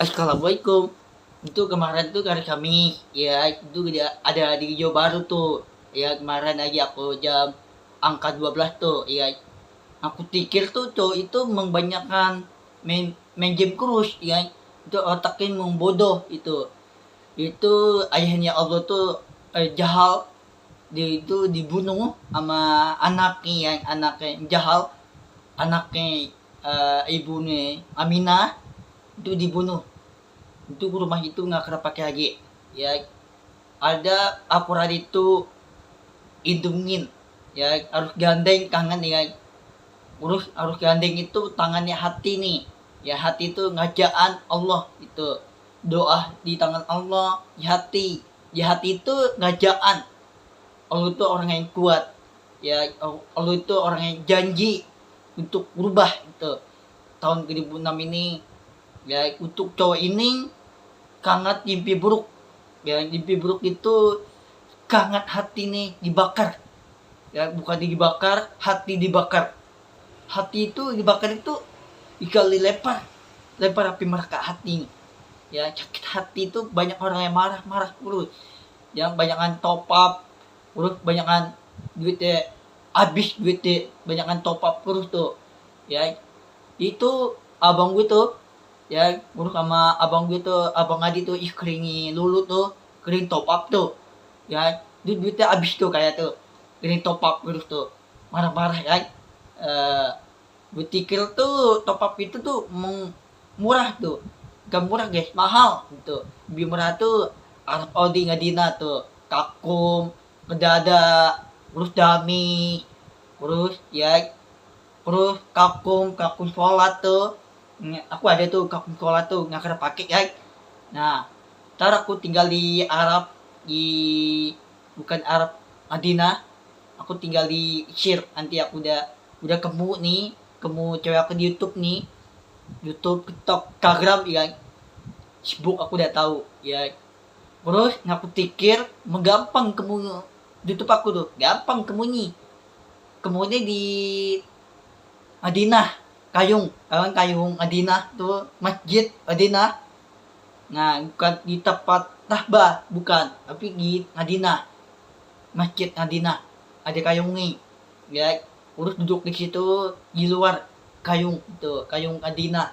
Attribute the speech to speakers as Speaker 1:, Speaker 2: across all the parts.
Speaker 1: Assalamualaikum. Itu kemarin tuh hari Kamis, ya itu ada di Jawa Baru tuh. Ya kemarin aja aku jam angka 12 tuh, ya aku pikir tuh cowok itu membanyakan main game terus, ya itu otaknya membodoh itu. Itu ayahnya Allah tuh Jahal, dia itu dibunuh sama anaknya, yang anaknya Jahal, anaknya ibunya Aminah itu dibunuh. Itu rumah itu nggak kena pakai lagi, ya ada laporan itu hidungin, ya harus gandeng tangan, ya harus gandeng itu tangannya hati nih, ya hati itu ngajaan Allah itu, doa di tangan Allah di hati itu ngajaan Allah itu orang yang kuat, ya Allah itu orang yang janji untuk berubah itu tahun 2006 ini, ya untuk cowok ini kangat mimpi buruk, ya mimpi buruk itu kangat hati nih dibakar, ya bukan dibakar, hati itu dibakar itu dikali lempar api mereka hati, ya sakit hati itu banyak orang yang marah terus, yang banyakan top up terus, banyakan duitnya habis, duitnya banyakan top up terus tuh, ya itu abang gue tuh, ya urus sama abang gue tuh, abang Adi tuh keringi lulu tuh, kering top up tuh, ya duitnya habis tuh kayak tuh kering top up terus tuh, marah-marah ya. Gue pikir tuh top up itu tuh murah tuh, gak murah guys, mahal gitu. Lebih murah tuh Arab Audi ngadina tuh, Kakum, Kedada, terus Dami, terus ya terus Kakum sholat tuh. Aku ada tuh Kakum sholat tuh nggak kena pakai ya. Nah, ntar aku tinggal di Arab, di bukan Arab Madinah, aku tinggal di Shir. Nanti aku udah kemu cewek aku di YouTube nih, YouTube, TikTok, Instagram ya, Facebook aku udah tahu ya. Terus aku pikir menggampang kemu YouTube aku tuh, gampang kemunya di Madinah, Kayung Madinah tuh, masjid Madinah. Nah, bukan di tempat Tahbah, bukan, tapi di Madinah, masjid Madinah ada Kayung nih, ya urus duduk di situ di luar Kayung itu, Kayung Madinah.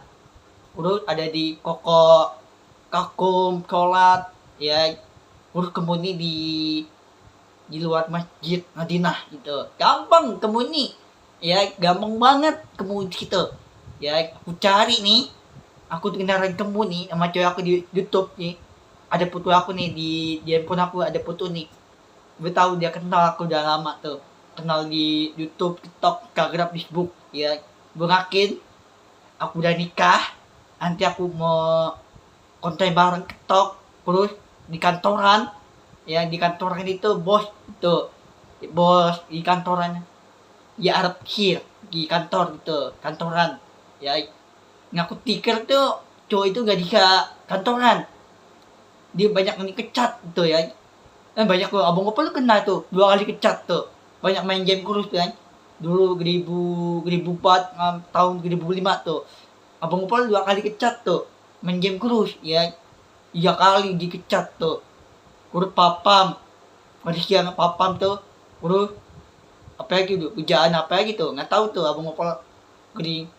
Speaker 1: Urus ada di Kakum sholat, ya urus kemudian di luar masjid Madinah gitu, gampang kemudian, ya gampang banget kemudian gitu, ya aku cari nih, aku kendaraan kamu nih sama cewek aku di YouTube nih, ada foto aku nih di handphone aku, ada foto nih. Gue tahu dia kenal aku udah lama tuh, kenal di YouTube, TikTok, Instagram, Facebook, ya gue yakin aku udah nikah, nanti aku mau konten bareng TikTok, terus di kantoran, ya di kantoran itu bos di kantoran, ya Arab Kir di kantor gitu, kantoran, ya ngaku tikir tuh cowok itu gak bisa kantoran, dia banyak yang dikecat gitu ya. Banyak loh, abang gopal lu kena tuh 2 kali kecat tuh, banyak main game kurus kan dulu 2004 tahun 2005 tuh, abang gopal 2 kali kecat tuh main game kurus ya, 3 kali dikecat tuh, kurus papam, pada siang papam tuh, kurus apa lagi tuh kerjaan apa lagi tuh nggak tahu tuh, abang gopal gede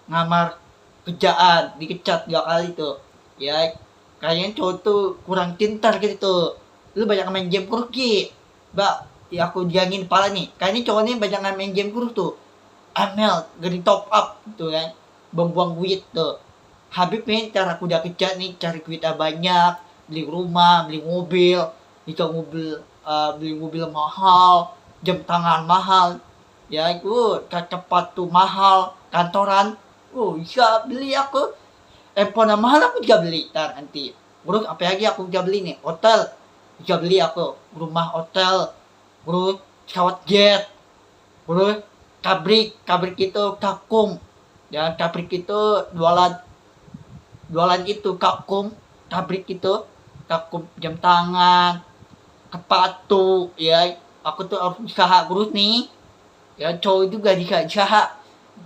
Speaker 1: ngamar kerjaan dikecat 2 kali tuh, ya kayaknya cowok tuh kurang pintar gitu. Lu banyak main game kurus ki, mbak, ya aku jangin pala nih, kayaknya cowok ini banyak main game kurus tuh, Amel gede top up tuh kan, buang-buang duit tuh. Habib nih cara aku udah kerja nih, cari duit banyak, beli rumah, beli mobil, beli mobil mahal, jam tangan mahal, ya itu cepat tuh mahal, kantoran, bisa beli aku. Handphone mahal aku juga beli ntar nanti. Terus apa lagi aku juga beli nih, hotel juga beli aku, rumah hotel, terus pesawat jet, terus kabrik itu Kakum, ya kabrik itu jualan itu Kakum, kabrik itu Kakum jam tangan, sepatu, ya aku tuh harus usaha terus nih, ya cowok juga usaha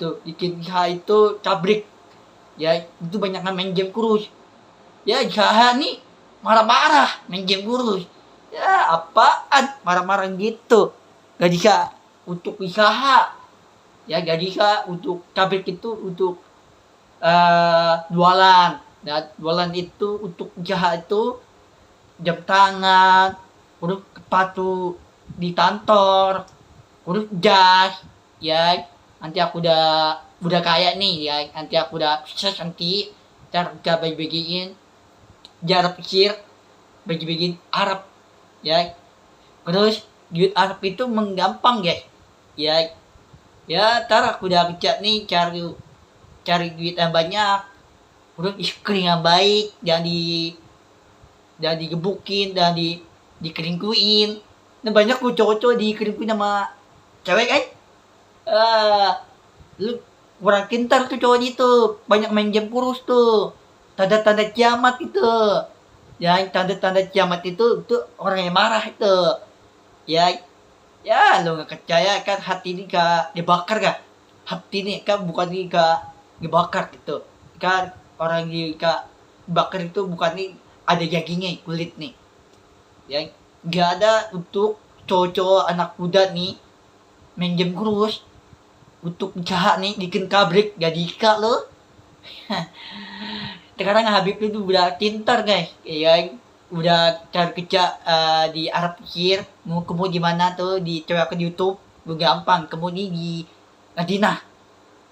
Speaker 1: tuh bikin usaha itu kabrik, Ya itu banyak main game kurus. Ya jahat nih marah-marah main game kurus. Ya apaan marah-marah gitu. Gak bisa untuk usaha. Ya gak bisa untuk tabrik itu untuk jualan. Nah jualan itu untuk usaha itu jam tangan, terus sepatu di kantor, terus jas, ya nanti aku udah kaya nih ya, nanti aku udah sukses nanti ntar udah bagi-bagiin jarak pikir, bagi-bagiin Arab ya, terus duit Arab itu menggampang guys ya, ya ntar aku udah kerja nih cari duit yang banyak, terus istri yang baik, jangan digebukin dan dikeringkuin. Nah banyak tuh cowok-cowok dikeringkuin sama cewek kan. Lu kurang pintar tuh cowok itu, banyak main game kurus tuh, tanda-tanda kiamat itu. Ya tanda-tanda kiamat itu orang yang marah itu. Ya ya lu nggak percaya kan, hati ini gak dibakar gak, hati ini kan bukan ini gak dibakar gitu kan, orang yang gak bakar itu bukan nih ada dagingnya kulit nih ya, nggak ada untuk cowok-cowok anak muda nih main game kurus untuk jahat nih bikin kabrik gak dika lo. Sekarang Habib itu udah pintar guys ya, udah cari kerja di Arab Kir, mau kamu di mana tuh di cewek di YouTube gue gampang, kemudian di Madinah,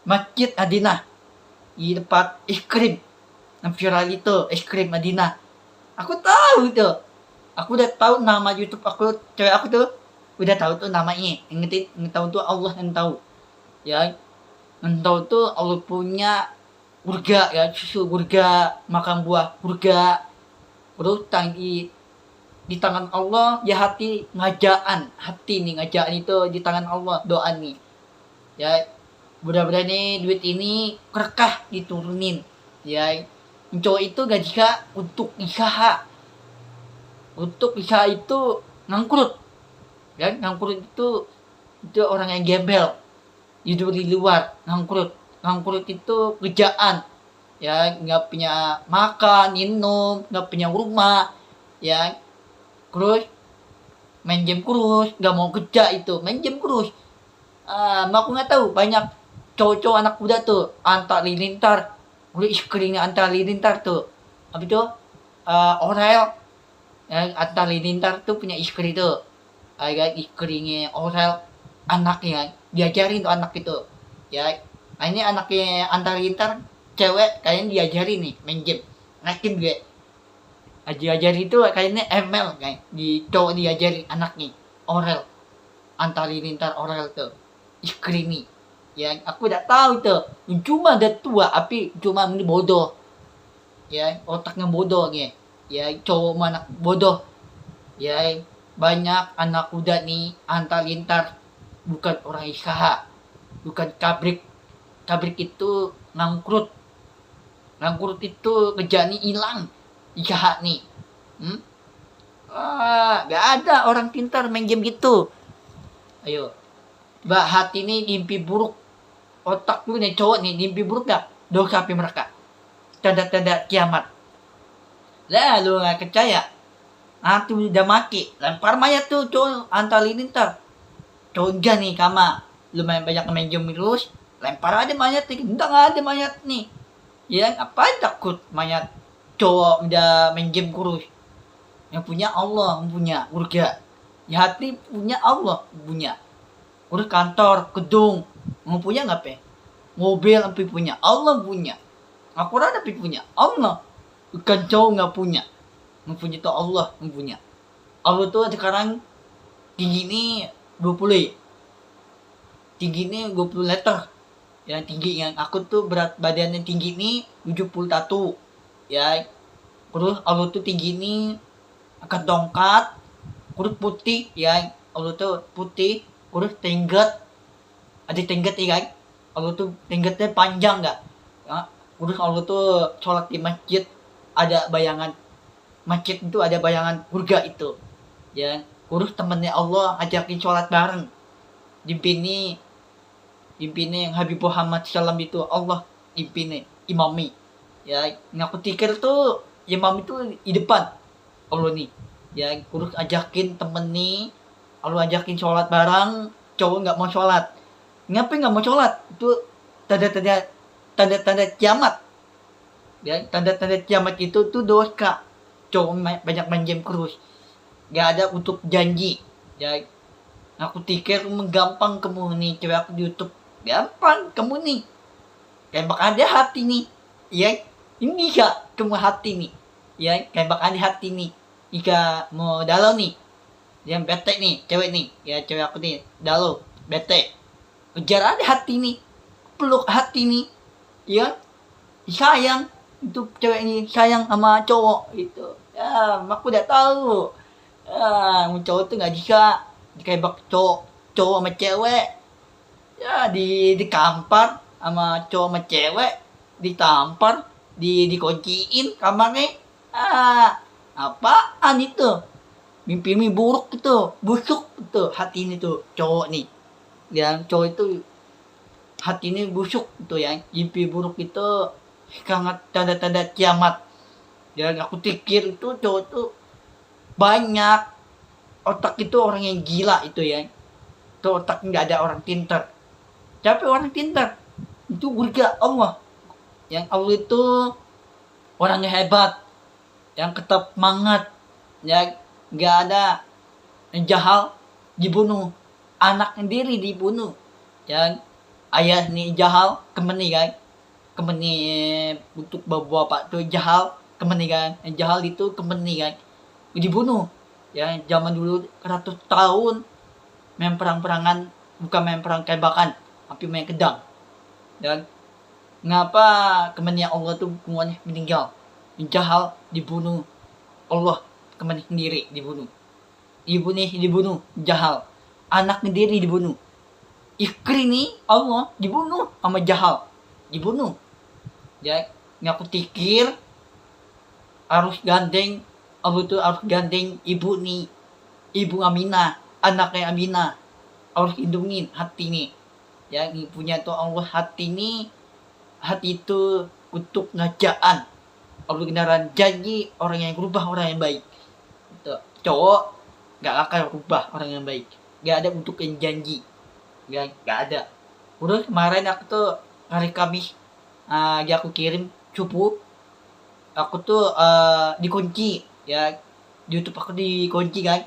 Speaker 1: Masjid Madinah di tempat es krim yang viral itu, es krim Madinah. Aku tahu tuh, aku udah tahu nama YouTube aku, cewek aku tuh udah tahu tuh namanya, yang tahu tuh Allah yang tahu ya, yang tahu tuh Allah punya surga ya, susu surga, makan buah surga, berutang di tangan Allah ya, hati nih ngajaan itu di tangan Allah, doa nih ya, mudah-mudahan nih duit ini berkah diturunin ya. Cowok itu gak jika untuk usaha itu ngangkrut ya, ngangkrut itu orang yang gembel hidup di luar, ngangkrut itu kerjaan ya, nggak punya makan minum, nggak punya rumah ya, terus main game kurus, nggak mau kerja itu main game kurus. Aku nggak tahu banyak cowok-cowok anak muda tuh antar lilintar, udah iskringnya antar lilintar tuh, apa itu Orel ya, antar lilintar tuh punya iskri tuh, agak iskringnya Orel, anaknya diajarin tuh anak itu ya. Nah ini anaknya antar lilintar cewek kayaknya diajarin nih main game, yakin gue diajarin itu kayaknya ML kayak di cowok diajarin anaknya Orel, antar lilintar Orel tuh iskrini ya. Aku udah tahu tuh, cuma udah tua tapi cuma ini bodoh ya, otaknya bodoh ya, ya cowok mana bodoh ya. Banyak anak muda nih antar lintar bukan orang usaha, bukan kabrik itu ngangkrut itu kerjaan hilang jahat nih. Gak ada orang pintar main game gitu. Ayo mbak, hati ini mimpi buruk, otak lu nih cowok nih mimpi buruk gak? Dosa api mereka, tanda-tanda kiamat. Lah lu gak percaya, nanti udah mati lempar mayat tuh cowok antar lintar, cowok nih kama lu banyak main game terus, lempar aja mayat nih, enggak ada mayat nih ya, ngapain takut mayat cowok udah main game kurus. Yang punya Allah, yang punya surga ya, hati punya Allah punya, udah kantor gedung mau punya nggak pe, mobil tapi punya Allah punya, akurat tapi punya Allah, bukan cowok nggak punya, mempunyai itu Allah mempunyai. Allah tuh sekarang tinggi ini 20 ya, tinggi ini 20 meter yang tinggi, yang aku tuh berat badannya tinggi ini 71 ya. Terus Allah tuh tinggi ini angkat dongkat, terus putih ya, Allah tuh putih, terus tenggat, ada tenggat ya kan, Allah tuh tenggatnya panjang nggak ya. Terus Allah tuh sholat di masjid, ada bayangan masjid itu, ada bayangan surga itu ya. Terus temennya Allah ajakin sholat bareng, dimpini yang Habib Muhammad SAW itu, Allah impini imami. Ya, ngaku tikir tuh imam itu di depan Allah nih. Ya, kurus ajakin temen nih, Allah ajakin sholat bareng, cowok nggak mau sholat. Ngapain nggak mau sholat? Itu tanda-tanda tanda-tanda kiamat. Ya, tanda-tanda kiamat itu tuh dosa. Cowok banyak main game kurus. Gak ada untuk janji. Ya, aku pikir menggampang kamu nih cewek aku di YouTube. Gampang kamu nih. Kayak bak ada hati nih. Ya, ini gak kamu hati nih. Ya, kayak bak ada hati nih. Jika mau dalau nih. Yang bete nih, cewek nih. Ya, cewek aku nih. Dalau, bete. Kejar ada hati nih. Peluk hati nih. Ya, sayang. Itu cewek ini sayang sama cowok gitu. Ya, aku udah tahu. Cowok tuh nggak bisa dikebak cowok sama cewek. Ya, di kampar sama cowok sama cewek, ditampar, dikunciin kamarnya. Apaan itu? Mimpi buruk itu, busuk itu hati ini tuh cowok nih. Yang cowok itu hati ini busuk itu ya, mimpi buruk itu sangat tanda-tanda kiamat. Dan aku pikir itu cowok tuh banyak otak itu orang yang gila itu ya. Itu otak nggak ada orang pintar. Tapi orang pintar itu surga Allah. Yang Allah itu orang yang hebat, yang tetap semangat, yang nggak ada yang jahal dibunuh, anak sendiri dibunuh. Yang ayah nih jahal kemeni kan, kemeni untuk bapak tuh jahal kemeni kan, yang jahal itu kemeni kan, dibunuh. Ya, zaman dulu 100 tahun main perang-perangan, bukan main perang tembakan, tapi main pedang. Dan ngapa kemennya Allah tuh semuanya meninggal, jahal dibunuh Allah, kemennya sendiri dibunuh, ibu nih dibunuh jahal, anak sendiri dibunuh, istri nih Allah dibunuh sama jahal, dibunuh. Ya, ngaku pikir harus gandeng Allah tuh, harus gandeng ibu nih, ibu Aminah, anaknya Aminah, harus lindungin hati nih. Ya, punya tuh Allah hati nih, hati itu untuk ngajaan. Allah beneran janji orang yang berubah orang yang baik. Itu cowok gak akan berubah orang yang baik. Gak ada untuk yang janji. Gak ada. Udah kemarin aku tuh hari Kamis, aku kirim cupu. Aku tuh dikunci ya, YouTube aku dikunci kan,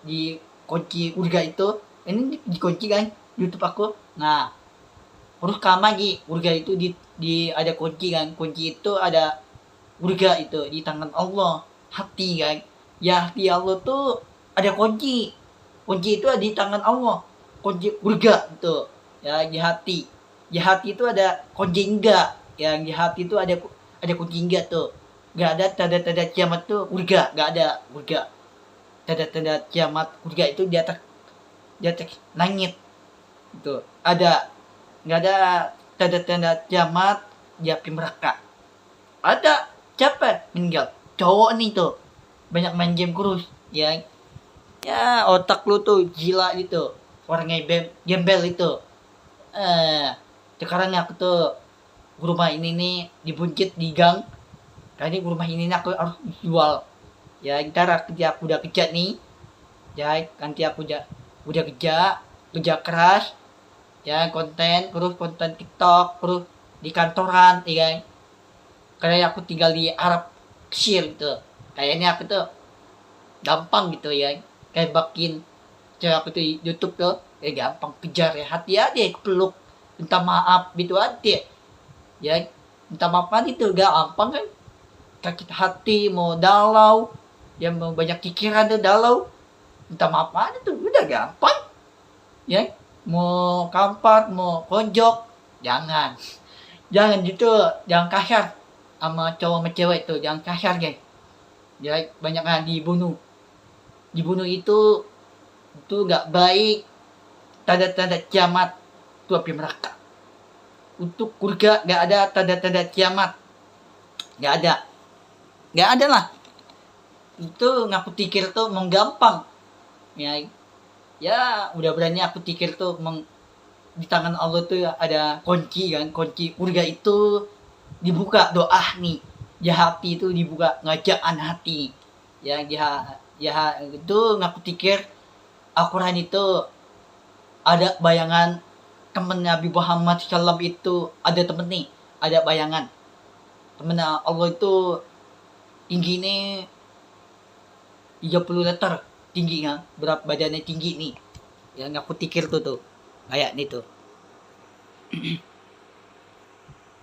Speaker 1: dikunci urga itu, ini dikunci kan YouTube aku. Nah, terus kama lagi urga itu di ada kunci kan, kunci itu ada urga itu di tangan Allah, hati kan. Ya, hati Allah tuh ada kunci itu ada di tangan Allah, kunci urga itu ya di hati. Di hati itu ada kunci enggak, yang di hati itu ada kunci enggak tuh. Gak ada tanda-tanda kiamat tuh urga, gak ada urga. Tanda-tanda kiamat urga itu di atas langit. Itu ada, gak ada tanda-tanda kiamat di api neraka. Ada siapa meninggal? Cowok nih tuh banyak main game kurus ya. Ya, otak lu tuh gila gitu. Orangnya gembel itu. Sekarang aku tuh rumah ini nih dibuncit di gang. Kali ini rumah ini aku harus jual. Ya, ntar aku udah kerja nih. Ya, nanti aku udah kerja keras. Ya, konten TikTok, terus di kantoran, ya kan. Karena aku tinggal di Arab Kecil gitu. Kayaknya aku tuh gampang gitu ya. Kayak bakin cewek aku tuh YouTube tuh, gampang kejar ya. Hati aja peluk, minta maaf gitu aja. Ya, minta maaf aja itu gampang kan. Sakit hati, mau dalau, yang mau banyak pikiran tuh dalau, minta maaf aja tuh udah gampang. Ya, mau kampar, mau konjok, jangan gitu, jangan kasar sama cowok sama cewek tuh, jangan kasar guys. Ya, banyak yang dibunuh itu nggak baik, tanda-tanda kiamat itu api neraka. Untuk surga nggak ada tanda-tanda kiamat, nggak ada lah. Itu ngaku pikir tuh menggampang ya udah berani aku pikir tuh di tangan Allah tuh ada kunci kan, kunci surga itu dibuka doa nih, ya hati itu dibuka ngajaan hati, ya itu ngaku pikir Al-Quran itu ada bayangan temen Nabi Muhammad SAW itu ada temen nih, ada bayangan temen Allah itu tinggi nih 30 meter tingginya, berat badannya tinggi nih, yang aku pikir tuh kayak nih tuh.